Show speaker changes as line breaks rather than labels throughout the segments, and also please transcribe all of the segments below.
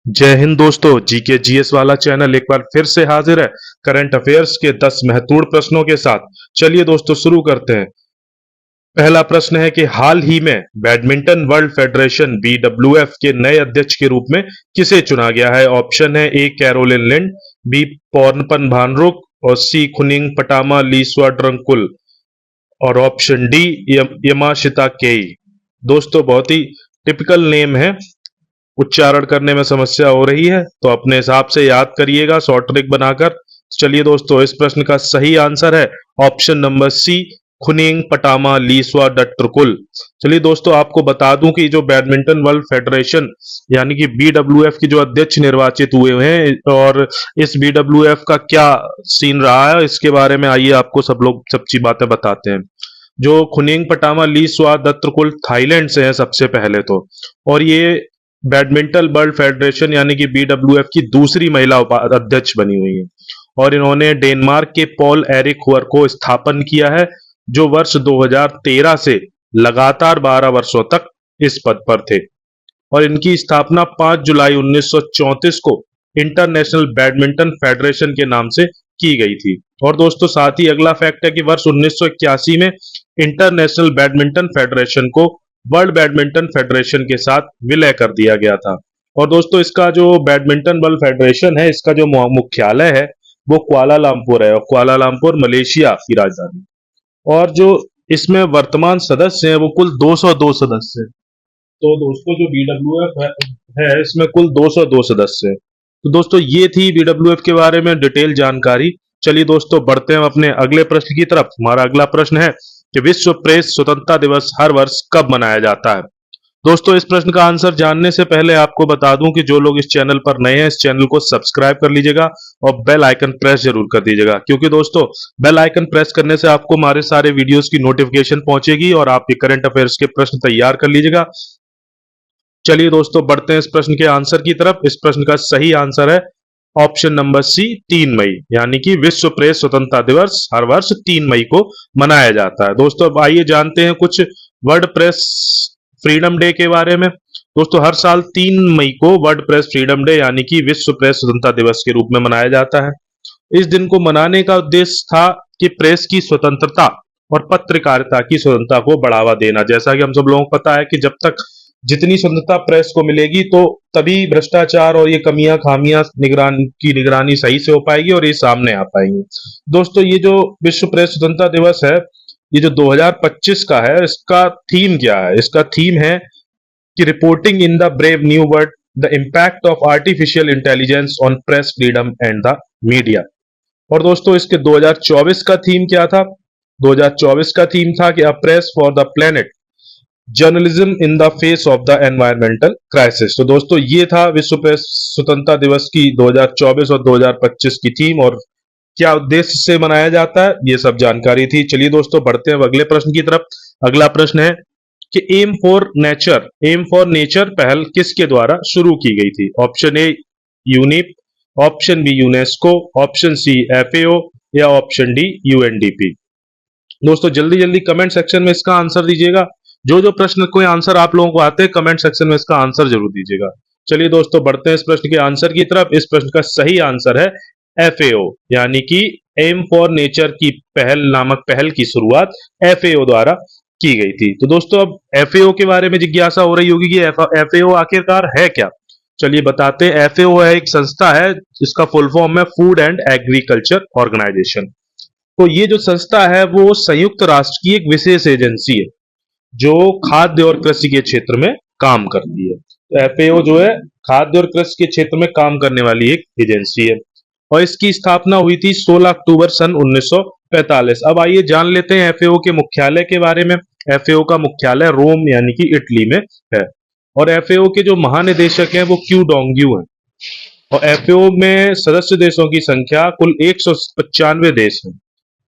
जय हिंद दोस्तों। GK GS वाला चैनल एक बार फिर से हाजिर है करंट अफेयर्स के 10 महत्वपूर्ण प्रश्नों के साथ। चलिए दोस्तों शुरू करते हैं। पहला प्रश्न है कि हाल ही में बैडमिंटन वर्ल्ड फेडरेशन बीडब्ल्यूएफ के नए अध्यक्ष के रूप में किसे चुना गया है। ऑप्शन है ए कैरोलिन लिंड, बी पॉर्नपन भानरुक और सी खुनिंग पटामा लीस्वाड्रंकुल और ऑप्शन डी यमाशिता केई। दोस्तों बहुत ही टिपिकल नेम है, उच्चारण करने में समस्या हो रही है तो अपने हिसाब से याद करिएगा शॉर्ट ट्रिक बनाकर। चलिए दोस्तों इस प्रश्न का सही आंसर है ऑप्शन नंबर सी खुनिंग पटामा लीस्वा डट्टरकुल। चलिए दोस्तों आपको बता दूं कि जो बैडमिंटन वर्ल्ड फेडरेशन यानी कि बीडब्ल्यूएफ के जो अध्यक्ष निर्वाचित हुए हैं और इस बीडब्ल्यूएफ का क्या सीन रहा है इसके बारे में आइए आपको सब चीज बातें बताते हैं। जो खुनिंग पटामा लीस्वा दत्तरकुल थाईलैंड से है सबसे पहले तो, और ये बैडमिंटन वर्ल्ड फेडरेशन यानी कि बीडब्ल्यूएफ की दूसरी महिला अध्यक्ष बनी हुई है और इन्होंने डेनमार्क के पॉल एरिक हुअर को स्थापन किया है जो वर्ष 2013 से लगातार 12 वर्षों तक इस पद पर थे और इनकी स्थापना 5 जुलाई 1934 को इंटरनेशनल बैडमिंटन फेडरेशन के नाम से की गई थी। और दोस्तों साथ ही अगला फैक्ट है कि वर्ष 1981 में इंटरनेशनल बैडमिंटन फेडरेशन को वर्ल्ड बैडमिंटन फेडरेशन के साथ विलय कर दिया गया था। और दोस्तों इसका जो बैडमिंटन वर्ल्ड फेडरेशन है इसका जो मुख्यालय है वो कुआलालंपुर है और कुआलालंपुर मलेशिया की राजधानी। और जो इसमें वर्तमान सदस्य हैं वो कुल 202 सदस्य हैं। तो दोस्तों जो बीडब्ल्यूएफ है इसमें कुल 202 सदस्य हैं। तो दोस्तों ये थी बीडब्ल्यूएफ के बारे में डिटेल जानकारी। चलिए दोस्तों बढ़ते हैं अपने अगले प्रश्न की तरफ। हमारा अगला प्रश्न है कि विश्व प्रेस स्वतंत्रता दिवस हर वर्ष कब मनाया जाता है। दोस्तों इस प्रश्न का आंसर जानने से पहले आपको बता दूं कि जो लोग इस चैनल पर नए हैं इस चैनल को सब्सक्राइब कर लीजिएगा और बेल आइकन प्रेस जरूर कर दीजिएगा, क्योंकि दोस्तों बेल आइकन प्रेस करने से आपको हमारे सारे वीडियोस की नोटिफिकेशन पहुंचेगी और आप ये करंट अफेयर्स के प्रश्न तैयार कर लीजिएगा। चलिए दोस्तों बढ़ते हैं इस प्रश्न के आंसर की तरफ। इस प्रश्न का सही आंसर है ऑप्शन नंबर सी 3 मई, यानी कि विश्व प्रेस स्वतंत्रता दिवस हर वर्ष 3 मई को मनाया जाता है। दोस्तों अब आइए जानते हैं कुछ वर्ल्ड प्रेस फ्रीडम डे के बारे में। दोस्तों हर साल 3 मई को वर्ल्ड प्रेस फ्रीडम डे यानी कि विश्व प्रेस स्वतंत्रता दिवस के रूप में मनाया जाता है। इस दिन को मनाने का उद्देश्य था कि प्रेस की स्वतंत्रता और पत्रकारिता की स्वतंत्रता को बढ़ावा देना। जैसा कि हम सब लोगों को पता है कि जब तक जितनी स्वतंत्रता प्रेस को मिलेगी तो तभी भ्रष्टाचार और ये कमियां खामियां निगरानी सही से हो पाएगी और ये सामने आ पाएंगी। दोस्तों ये जो विश्व प्रेस स्वतंत्रता दिवस है ये जो 2025 का है इसका थीम क्या है। इसका थीम है कि reporting in the brave new world the impact of artificial intelligence on press freedom and the media. और दोस्तों इसके 2024 का थीम क्या था। 2024 का थीम था कि a press for the planet journalism in the face of the environmental crisis. तो दोस्तों ये था विश्व प्रेस स्वतंत्रता दिवस की 2024 और 2025 की थीम और क्या उद्देश्य से मनाया जाता है ये सब जानकारी थी। चलिए दोस्तों बढ़ते हैं अगले प्रश्न की तरफ। अगला प्रश्न है कि एम फॉर नेचर पहल किसके द्वारा शुरू की गई थी। Option A UNEP, option B UNESCO, option C FAO या ऑप्शन डी यूएनडीपी। दोस्तों जल्दी जल्दी कमेंट सेक्शन में इसका आंसर दीजिएगा। जो प्रश्न कोई आंसर आप लोगों को आते हैं कमेंट सेक्शन में इसका आंसर जरूर दीजिएगा। चलिए दोस्तों बढ़ते हैं इस प्रश्न के आंसर की तरफ। इस प्रश्न का सही आंसर है एफएओ, यानी कि एम फॉर नेचर की पहल नामक पहल की शुरुआत एफएओ द्वारा की गई थी। तो दोस्तों अब एफएओ के बारे में जिज्ञासा हो रही होगी कि एफएओ आखिरकार है क्या। चलिए बताते हैं। एफएओ है एक संस्था है जिसका फुल फॉर्म है फूड एंड एग्रीकल्चर ऑर्गेनाइजेशन। तो ये जो संस्था है वो संयुक्त राष्ट्र की एक विशेष एजेंसी है जो खाद्य और कृषि के क्षेत्र में काम करती है। तो एफएओ जो है खाद्य और कृषि के क्षेत्र में काम करने वाली एक एजेंसी है और इसकी स्थापना हुई थी 16 अक्टूबर सन 1945। अब आइए जान लेते हैं एफएओ के मुख्यालय के बारे में। एफएओ का मुख्यालय रोम यानी कि इटली में है और एफएओ के जो महानिदेशक हैं वो क्यू डोंग्यू हैं और एफएओ में सदस्य देशों की संख्या कुल 195 देश है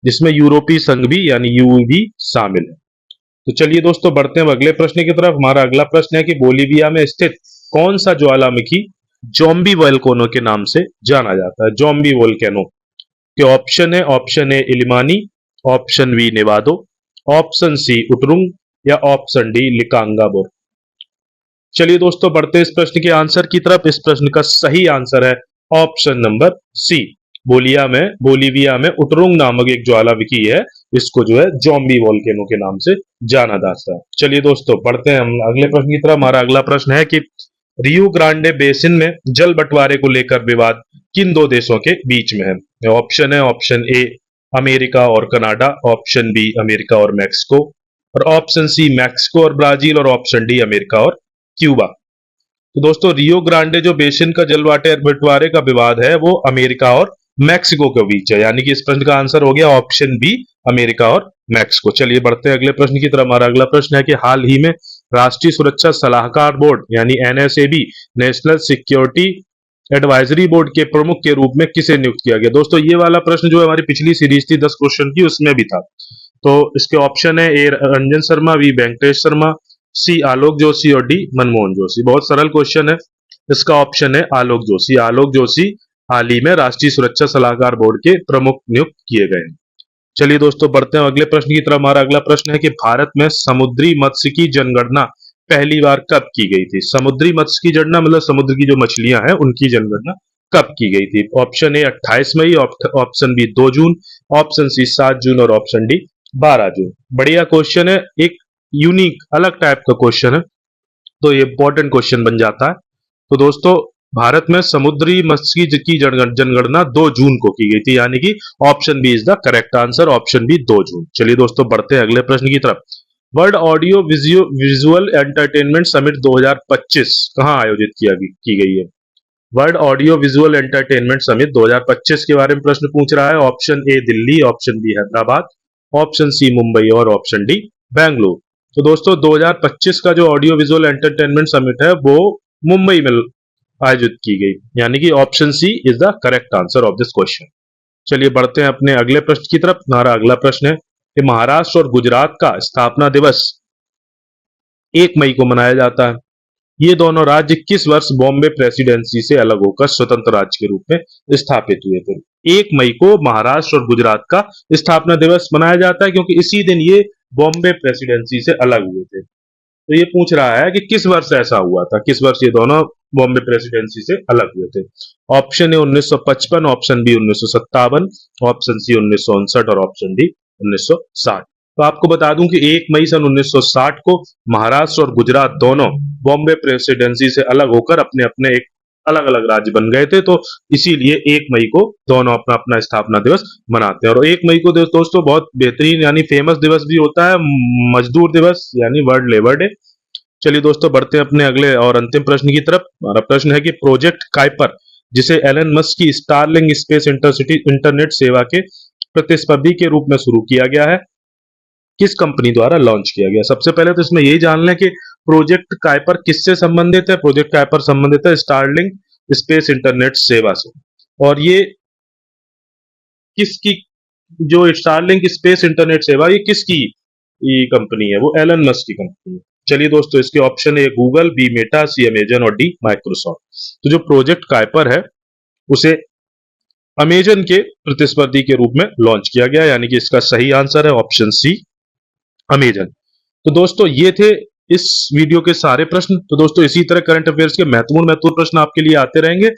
जिसमें यूरोपीय संघ भी यानी यूयू भी शामिल है। तो चलिए दोस्तों बढ़ते हैं अगले प्रश्न की तरफ। हमारा अगला प्रश्न है कि बोलीविया में स्थित कौन सा ज्वालामुखी जोम्बी वोल्केनो के नाम से जाना जाता है। जोम्बी वोल्केनो के ऑप्शन है option A Illimani, option B Nevado, option C Uturuncu या ऑप्शन डी लिकांगाबोर। चलिए दोस्तों बढ़ते हैं इस प्रश्न के आंसर की तरफ। इस प्रश्न का सही आंसर है ऑप्शन नंबर सी। बोलिविया में उटरुंग नामक एक ज्वालामुखी है, इसको जो है जोम्बी वोल्केनो के नाम से जाना जाता है। चलिए दोस्तों बढ़ते हैं हम अगले प्रश्न की तरफ। हमारा अगला प्रश्न है कि रियो ग्रांडे बेसिन में जल बंटवारे को लेकर विवाद किन दो देशों के बीच में है? ऑप्शन है ऑप्शन ए अमेरिका और कनाडा, ऑप्शन बी अमेरिका और मैक्सिको, और ऑप्शन सी मैक्सिको और ब्राजील, और ऑप्शन डी अमेरिका और क्यूबा। तो दोस्तों रियो ग्रांडे जो बेसिन का जल बंटवारे का विवाद है वो अमेरिका और मैक्सिको के बीच है, यानी कि इस प्रश्न का आंसर हो गया ऑप्शन बी अमेरिका और मैक्सिको। चलिए बढ़ते हैं अगले प्रश्न की तरफ। हमारा अगला प्रश्न है कि हाल ही में राष्ट्रीय सुरक्षा सलाहकार बोर्ड यानी एनएसएबी, नेशनल सिक्योरिटी एडवाइजरी बोर्ड के प्रमुख के रूप में किसे नियुक्त किया गया? दोस्तों ये वाला प्रश्न जो हमारी पिछली सीरीज थी 10 क्वेश्चन की उसमें भी था। तो इसके ऑप्शन है ए रंजन शर्मा, बी वेंकटेश शर्मा, सी आलोक जोशी और डी मनमोहन जोशी। बहुत सरल क्वेश्चन है। इसका ऑप्शन है आलोक जोशी। आलोक जोशी हाल ही में राष्ट्रीय सुरक्षा सलाहकार बोर्ड के प्रमुख नियुक्त किए गए हैं। चलिए दोस्तों बढ़ते हैं अगले प्रश्न की तरफ। हमारा अगला प्रश्न है कि भारत में समुद्री मत्स्य की जनगणना पहली बार कब की गई थी? समुद्री मत्स्य की जनगणना मतलब समुद्र की जो मछलियां हैं उनकी जनगणना कब की गई थी? ऑप्शन ए 28 मई, ऑप्शन बी 2 जून, ऑप्शन सी 7 जून और ऑप्शन डी 12 जून। बढ़िया क्वेश्चन है, एक यूनिक अलग टाइप का क्वेश्चन है, तो ये इंपॉर्टेंट क्वेश्चन बन जाता है। तो दोस्तों भारत में समुद्री मत्स्य की जनगणना 2 जून को की गई थी, यानी कि option B is the correct answer, option B 2 जून। चलिए दोस्तों बढ़ते हैं अगले प्रश्न की तरफ। World audio visual entertainment summit 2025 कहां आयोजित की गई है? World audio visual entertainment summit 2025 के बारे में प्रश्न पूछ रहा है। Option A Delhi, option B Hyderabad, option C Mumbai और ऑप्शन डी बेंगलुरु। तो दोस्तों 2025 का जो ऑडियो विजुअल एंटरटेनमेंट समिट है वो मुंबई में आयोजित की गई, यानी कि option C is the correct answer of this question. चलिए बढ़ते हैं अपने अगले प्रश्न की तरफ। हमारा अगला प्रश्न है कि महाराष्ट्र और गुजरात का स्थापना दिवस 1 मई को मनाया जाता है। ये दोनों राज्य किस वर्ष बॉम्बे प्रेसिडेंसी से अलग होकर स्वतंत्र राज्य के रूप में स्थापित हुए थे? 1 मई को महाराष्ट्र और गुजरात का स्थापना दिवस मनाया जाता है क्योंकि इसी दिन ये बॉम्बे प्रेसिडेंसी से अलग हुए थे। तो ये पूछ रहा है कि किस वर्ष ऐसा हुआ था, किस वर्ष ये दोनों बॉम्बे प्रेसिडेंसी से अलग हुए थे? Option A 1955, option B 1957, option C 1959 और ऑप्शन डी 1960। तो आपको बता दूं कि 1 मई सन 1960 को महाराष्ट्र और गुजरात दोनों बॉम्बे प्रेसिडेंसी से अलग होकर अपने अपने एक अलग अलग राज्य बन गए थे, तो इसीलिए 1 मई को दोनों अपना अपना स्थापना दिवस मनाते हैं। और 1 मई को दोस्तों बहुत बेहतरीन यानी फेमस दिवस भी होता है, मजदूर दिवस यानी वर्ल्ड लेबर डे। चलिए दोस्तों बढ़ते हैं अपने अगले और अंतिम प्रश्न की तरफ। हमारा प्रश्न है कि प्रोजेक्ट काइपर, जिसे एलन मस्क की स्टारलिंक स्पेस इंटरनेट सेवा के प्रतिस्पर्धी के रूप में शुरू किया गया है, किस कंपनी द्वारा लॉन्च किया गया? सबसे पहले तो इसमें यही जान लें कि प्रोजेक्ट काइपर किससे संबंधित है। प्रोजेक्ट काइपर संबंधित है स्टारलिंक स्पेस इंटरनेट सेवा से। और ये किसकी, जो स्टारलिंक स्पेस इंटरनेट सेवा ये किसकी कंपनी है? वो एलन मस्क की कंपनी है। चलिए दोस्तों इसके ऑप्शन है गूगल, बी मेटा, सी अमेजन और डी माइक्रोसॉफ्ट। तो जो प्रोजेक्ट काइपर है उसे अमेजन के प्रतिस्पर्धी के रूप में लॉन्च किया गया, यानी कि इसका सही आंसर है ऑप्शन सी अमेजन। तो दोस्तों ये थे इस वीडियो के सारे प्रश्न। तो दोस्तों इसी तरह करंट अफेयर्स के महत्वपूर्ण प्रश्न आपके लिए आते रहेंगे।